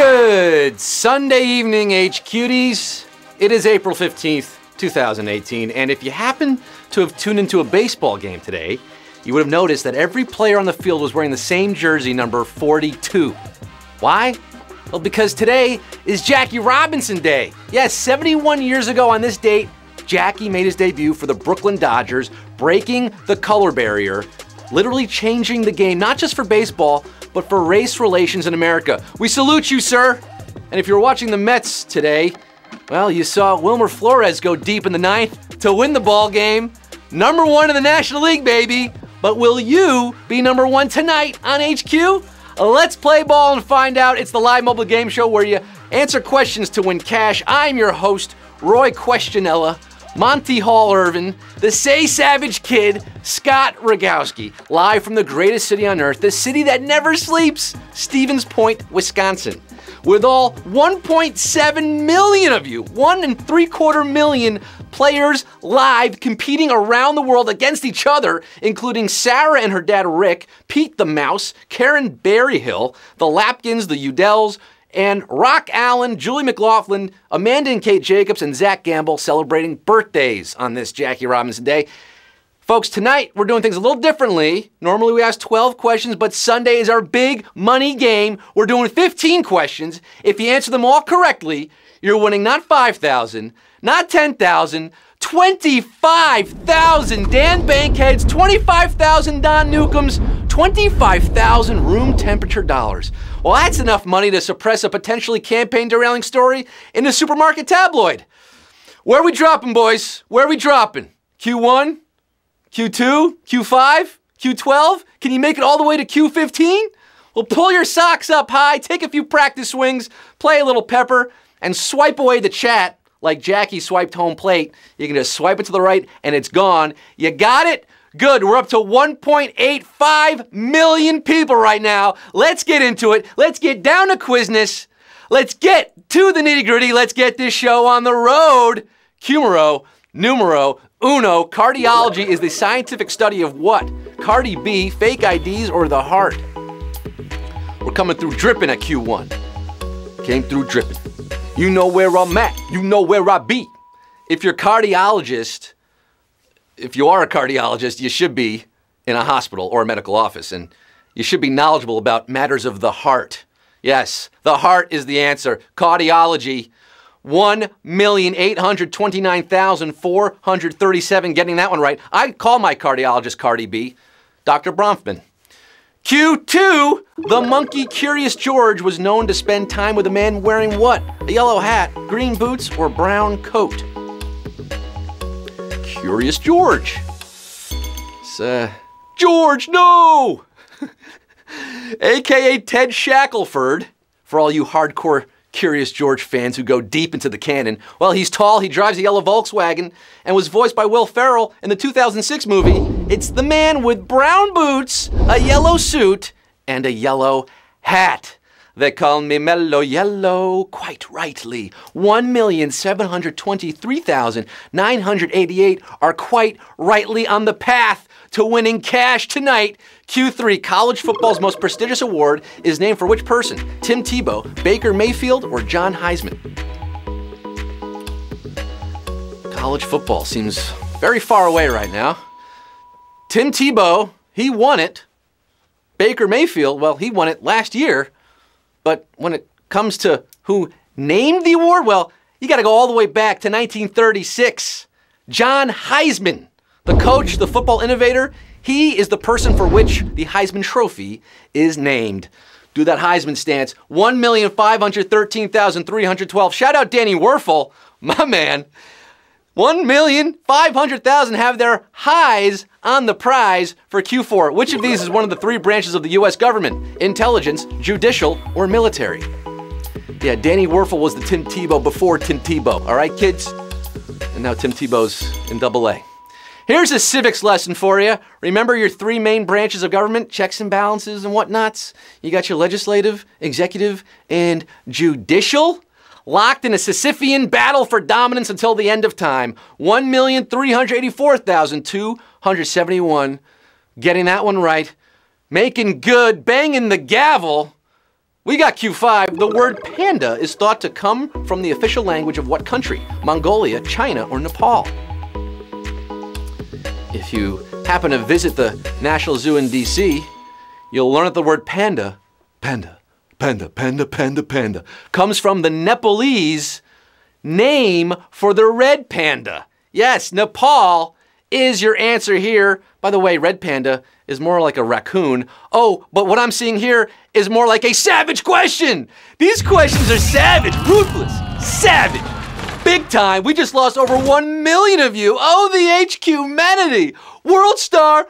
Good Sunday evening, HQties. It is April 15th, 2018, and if you happen to have tuned into a baseball game today, you would have noticed that every player on the field was wearing the same jersey, number 42. Why? Well, because today is Jackie Robinson Day. Yes, 71 years ago on this date, Jackie made his debut for the Brooklyn Dodgers, breaking the color barrier, literally changing the game, not just for baseball, but for race relations in America. We salute you, sir. And if you're watching the Mets today, well, you saw Wilmer Flores go deep in the ninth to win the ball game. Number one in the National League, baby. But will you be number one tonight on HQ? Let's play ball and find out. It's the live mobile game show where you answer questions to win cash. I'm your host, Roy Questionella, Monty Hall Irvin, the Say Savage Kid, Scott Rogowsky, live from the greatest city on earth, the city that never sleeps, Stevens Point, Wisconsin. With all 1.7 million of you, 1.75 million players live competing around the world against each other, including Sarah and her dad Rick, Pete the Mouse, Karen Berryhill, the Lapkins, the Udells, and Rock Allen, Julie McLaughlin, Amanda and Kate Jacobs, and Zach Gamble celebrating birthdays on this Jackie Robinson Day. Folks, tonight we're doing things a little differently. Normally we ask 12 questions, but Sunday is our big money game. We're doing 15 questions. If you answer them all correctly, you're winning not 5,000, not 10,000, 25,000 Dan Bankheads, 25,000 Don Newcombs, 25,000 room temperature dollars. Well, that's enough money to suppress a potentially campaign derailing story in a supermarket tabloid. Where are we dropping, boys? Where are we dropping? Q1? Q2? Q5? Q12? Can you make it all the way to Q15? Well, pull your socks up high, take a few practice swings, play a little pepper, and swipe away the chat like Jackie swiped home plate. You can just swipe it to the right and it's gone. You got it? Good. We're up to 1.85 million people right now. Let's get into it. Let's get down to quizness. Let's get to the nitty-gritty. Let's get this show on the road. Cumero, numero uno. Cardiology is the scientific study of what? Cardi B, fake IDs, or the heart? We're coming through dripping at Q1. Came through dripping. You know where I'm at. You know where I be. If you're a cardiologist, if you are a cardiologist, you should be in a hospital or a medical office, and you should be knowledgeable about matters of the heart. Yes, the heart is the answer. Cardiology, 1,829,437, getting that one right. I'd call my cardiologist Cardi B, Dr. Bronfman. Q2, the monkey Curious George was known to spend time with a man wearing what? A yellow hat, green boots, or brown coat? Curious George. It's, George, no! AKA Ted Shackelford, for all you hardcore Curious George fans who go deep into the canon. Well, he's tall, he drives a yellow Volkswagen, and was voiced by Will Ferrell in the 2006 movie. It's the man with brown boots, a yellow suit, and a yellow hat. They call me Mellow Yellow, quite rightly. 1,723,988 are quite rightly on the path to winning cash tonight. Q3, college football's most prestigious award is named for which person? Tim Tebow, Baker Mayfield, or John Heisman? College football seems very far away right now. Tim Tebow, he won it. Baker Mayfield, well, he won it last year. But when it comes to who named the award, well, you got to go all the way back to 1936. John Heisman, the coach, the football innovator, he is the person for which the Heisman Trophy is named. Do that Heisman stance. 1,513,312. Shout out Danny Werfel, my man. 1,500,000 have their highs on the prize for Q4. Which of these is one of the three branches of the U.S. government? Intelligence, judicial, or military? Yeah, Danny Werfel was the Tim Tebow before Tim Tebow. All right, kids? And now Tim Tebow's in AA. Here's a civics lesson for you. Remember your three main branches of government, checks and balances and whatnots? You got your legislative, executive, and judicial? Locked in a Sisyphean battle for dominance until the end of time. 1,384,271. Getting that one right. Making good, banging the gavel. We got Q5. The word panda is thought to come from the official language of what country? Mongolia, China, or Nepal? If you happen to visit the National Zoo in DC, you'll learn that the word panda, panda, panda, panda, panda, panda, comes from the Nepalese name for the red panda. Yes, Nepal is your answer here. By the way, red panda is more like a raccoon. Oh, but what I'm seeing here is more like a savage question. These questions are savage, ruthless, savage, big time. We just lost over 1 million of you. Oh, the HQ-manity. World star,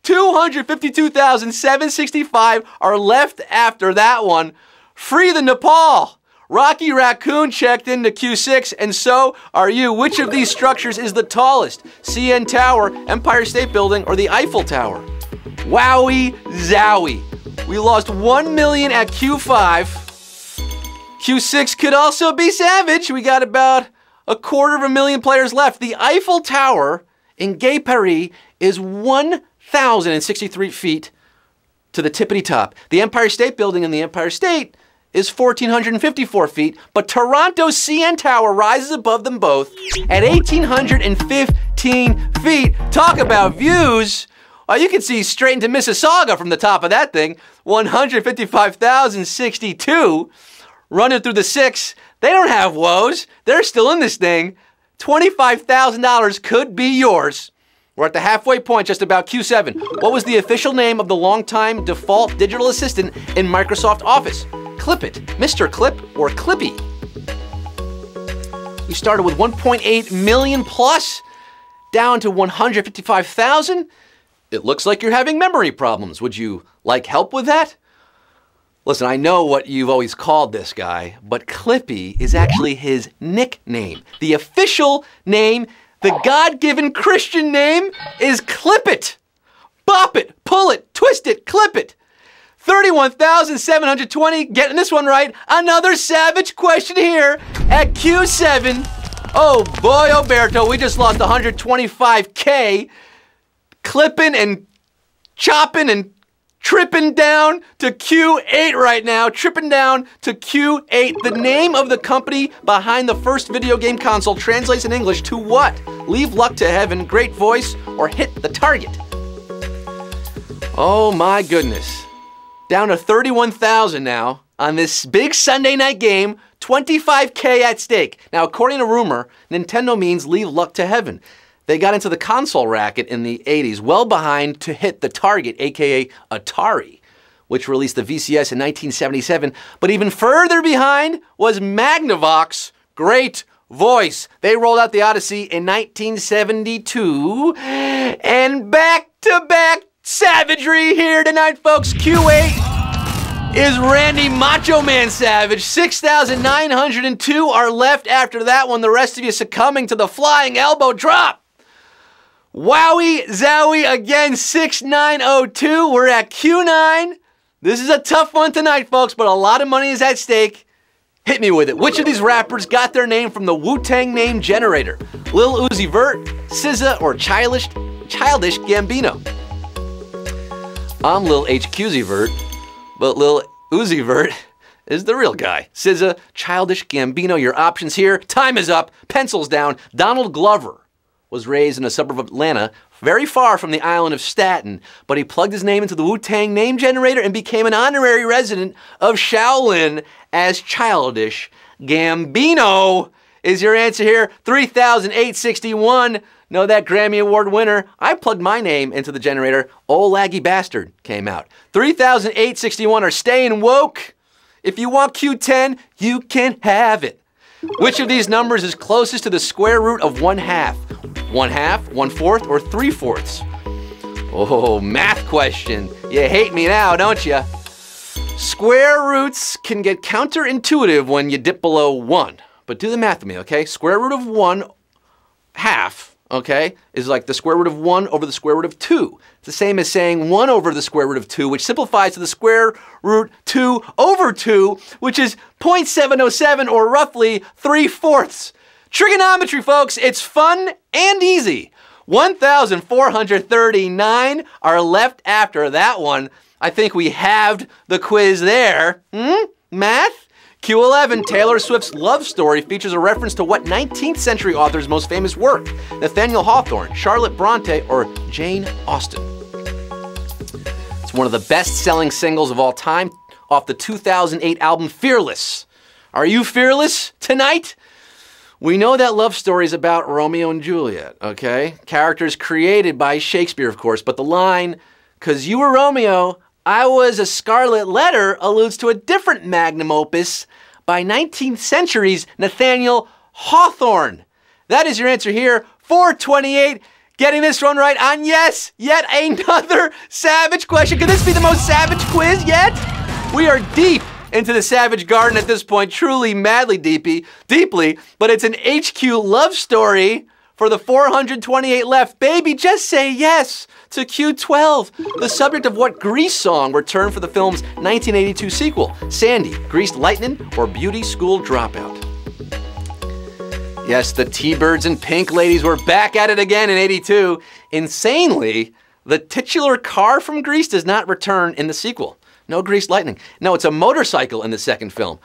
252,765 are left after that one. Free the Nepal. Rocky Raccoon checked into Q6, and so are you. Which of these structures is the tallest? CN Tower, Empire State Building, or the Eiffel Tower? Wowie zowie. We lost 1 million at Q5. Q6 could also be savage. We got about 250,000 players left. The Eiffel Tower in Gay Paris is 1,063 feet to the tippity top. The Empire State Building in the Empire State is 1,454 feet, but Toronto's CN Tower rises above them both at 1,815 feet. Talk about views. You can see straight into Mississauga from the top of that thing. 155,062. Running through the 6. They don't have woes. They're still in this thing. $25,000 could be yours. We're at the halfway point, just about Q7. What was the official name of the longtime default digital assistant in Microsoft Office? Clip It, Mr. Clip, or Clippy? We started with 1.8 million plus, down to 155,000. It looks like you're having memory problems. Would you like help with that? Listen, I know what you've always called this guy, but Clippy is actually his nickname. The official name, the God-given Christian name, is Clip It. Bop it, pull it, twist it, clip it. 31,720, getting this one right. Another savage question here at Q7. Oh boy, Alberto, we just lost 125K. Clipping and chopping and tripping down to Q8 right now. Tripping down to Q8. The name of the company behind the first video game console translates in English to what? Leave luck to heaven, great voice, or hit the target. Oh my goodness. Down to 31,000 now on this big Sunday night game, 25K at stake. Now, according to rumor, Nintendo means leave luck to heaven. They got into the console racket in the 80s, well behind to hit the target, aka Atari, which released the VCS in 1977. But even further behind was Magnavox, great voice. They rolled out the Odyssey in 1972, and back-to-back savagery here tonight, folks. Q8 is Randy Macho Man Savage. 6,902 are left after that one. The rest of you succumbing to the flying elbow drop. Wowie zowie again, 6,902. We're at Q9. This is a tough one tonight, folks, but a lot of money is at stake. Hit me with it. Which of these rappers got their name from the Wu-Tang name generator? Lil Uzi Vert, SZA, or Childish Gambino? I'm Lil HQZ Vert, but Lil Uzi Vert is the real guy. SZA, Childish Gambino, your options here. Time is up. Pencils down. Donald Glover was raised in a suburb of Atlanta, very far from the island of Staten, but he plugged his name into the Wu-Tang name generator and became an honorary resident of Shaolin as Childish Gambino. Is your answer here? 3,861. Know that Grammy Award winner? I plugged my name into the generator. Ol' Laggy Bastard came out. 3,861 are staying woke. If you want Q10, you can have it. Which of these numbers is closest to the square root of 1/2? 1/2, 1/4, or 3/4? Oh, math question. You hate me now, don't you? Square roots can get counterintuitive when you dip below 1. But do the math with me, okay? Square root of 1/2, okay, is like the square root of 1 over the square root of 2. It's the same as saying 1 over the square root of 2, which simplifies to the square root 2 over 2, which is 0.707, or roughly 3/4. Trigonometry, folks, it's fun and easy. 1,439 are left after that one. I think we halved the quiz there. Math? Q11, Taylor Swift's love story features a reference to what 19th century author's most famous work? Nathaniel Hawthorne, Charlotte Bronte, or Jane Austen? It's one of the best-selling singles of all time off the 2008 album Fearless. Are you fearless tonight? We know that love story is about Romeo and Juliet, okay? Characters created by Shakespeare, of course, but the line, "'Cause you were Romeo, I was a Scarlet Letter," alludes to a different magnum opus by 19th century's Nathaniel Hawthorne. That is your answer here. 428, getting this one right on, yes, yet another savage question. Could this be the most savage quiz yet? We are deep into the savage garden at this point, truly, madly deeply, but it's an HQ love story for the 428 left. Baby, just say yes to Q12, the subject of what Grease song returned for the film's 1982 sequel, Sandy, Greased Lightning, or Beauty School Dropout? Yes, the T-Birds and Pink Ladies were back at it again in '82. Insanely, the titular car from Grease does not return in the sequel. No Greased Lightning. No, it's a motorcycle in the second film.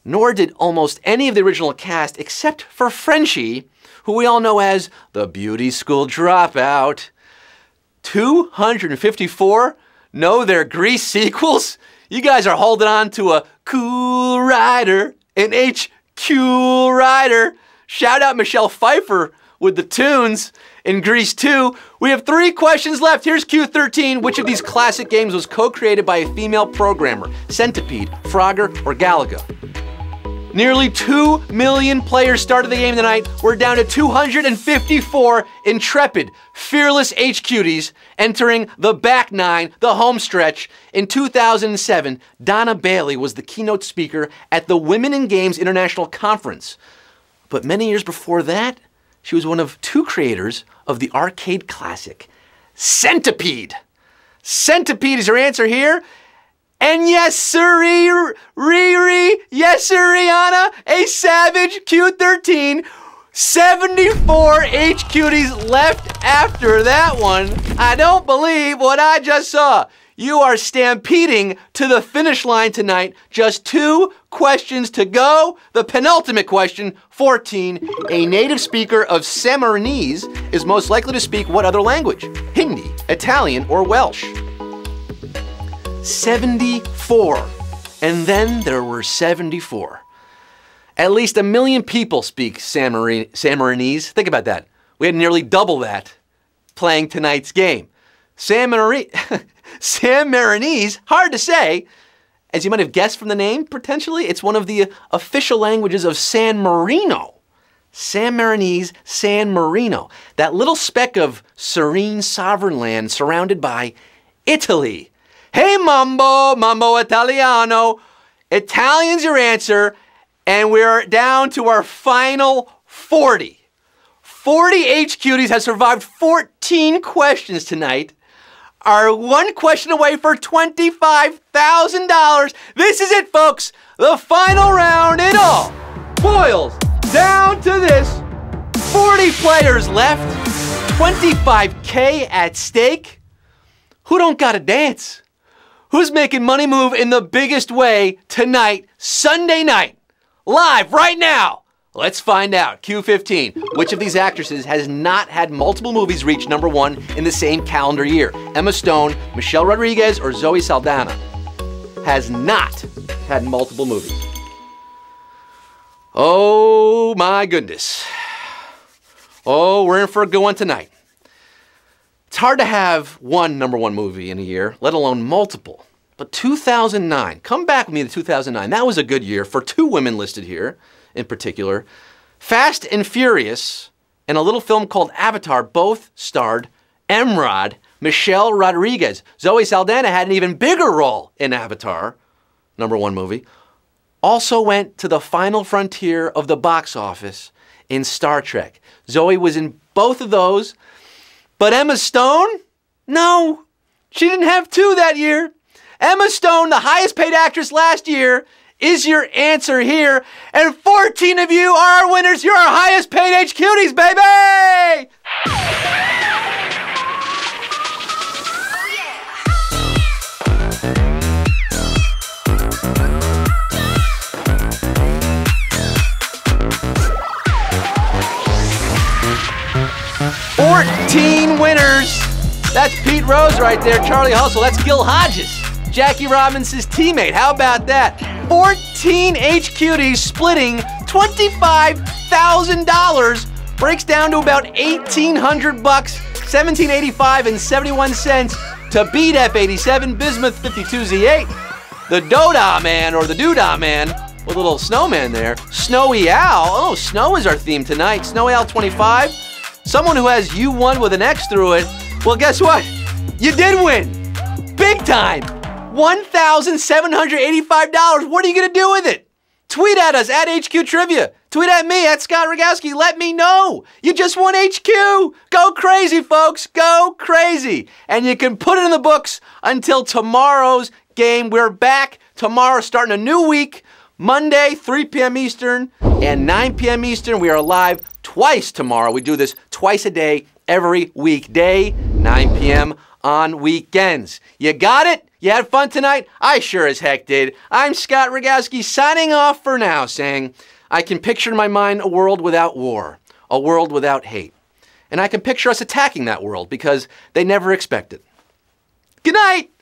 Nor did almost any of the original cast except for Frenchie, who we all know as the Beauty School Dropout. 254 know their Grease sequels? You guys are holding on to a cool rider, an HQ rider. Shout out Michelle Pfeiffer with the tunes in Grease 2. We have 3 questions left. Here's Q13. Which of these classic games was co-created by a female programmer? Centipede, Frogger, or Galaga? Nearly 2 million players started the game tonight. We're down to 254 intrepid, fearless HQties entering the back 9, the home stretch. In 2007, Donna Bailey was the keynote speaker at the Women in Games International Conference. But many years before that, she was one of 2 creators of the arcade classic, Centipede. Centipede is your answer here. And yes, sirree, yes, sirriana, a savage Q13. 74 HQties left after that one. I don't believe what I just saw. You are stampeding to the finish line tonight. Just 2 questions to go. The penultimate question, 14. A native speaker of Sammarinese is most likely to speak what other language? Hindi, Italian, or Welsh? 74. And then there were 74. At least 1 million people speak Sammarinese. Think about that. We had nearly double that playing tonight's game. Sammarinese, hard to say. As you might have guessed from the name, potentially, it's one of the official languages of San Marino. Sammarinese, San Marino. That little speck of serene sovereign land surrounded by Italy. Hey, Mambo Italiano. Italian's your answer, and we're down to our final 40. 40 HQties have survived 14 questions tonight, are 1 question away for $25,000. This is it, folks. The final round. It all boils down to this. 40 players left, $25K at stake. Who don't gotta dance? Who's making money move in the biggest way tonight, Sunday night? Live right now. Let's find out. Q15. Which of these actresses has not had multiple movies reach #1 in the same calendar year? Emma Stone, Michelle Rodriguez, or Zoe Saldana? Has not had multiple movies. Oh my goodness. Oh, we're in for a good one tonight. It's hard to have one #1 movie in a year, let alone multiple. But 2009, come back with me to 2009. That was a good year for 2 women listed here in particular. Fast and Furious and a little film called Avatar both starred Emerald Michelle Rodriguez. Zoe Saldana had an even bigger role in Avatar, #1 movie. Also went to the final frontier of the box office in Star Trek. Zoe was in both of those. But Emma Stone? No, she didn't have 2 that year. Emma Stone, the highest paid actress last year, is your answer here. And 14 of you are our winners. You're our highest paid HQties, baby! That's Pete Rose right there. Charlie Hustle. That's Gil Hodges, Jackie Robinson's teammate. How about that? 14 HQDs splitting $25,000. Breaks down to about $1,800, $17.85 and 71 cents to beat F87 Bismuth 52Z8. The Doda Man, or the Doodah Man, with a little snowman there. Snowy Owl. Oh, snow is our theme tonight. Snowy Owl 25. Someone who has U1 with an X through it. Well, guess what? You did win. Big time. $1,785. What are you going to do with it? Tweet at us at HQ Trivia. Tweet at me at Scott Rogowsky. Let me know. You just won HQ. Go crazy, folks. Go crazy. And you can put it in the books until tomorrow's game. We're back tomorrow, starting a new week. Monday, 3 p.m. Eastern and 9 p.m. Eastern. We are live twice tomorrow. We do this twice a day, every weekday, 9 p.m. on weekends. You got it? You had fun tonight? I sure as heck did. I'm Scott Rogowsky signing off for now, saying I can picture in my mind a world without war, a world without hate. And I can picture us attacking that world because they never expect it. Good night!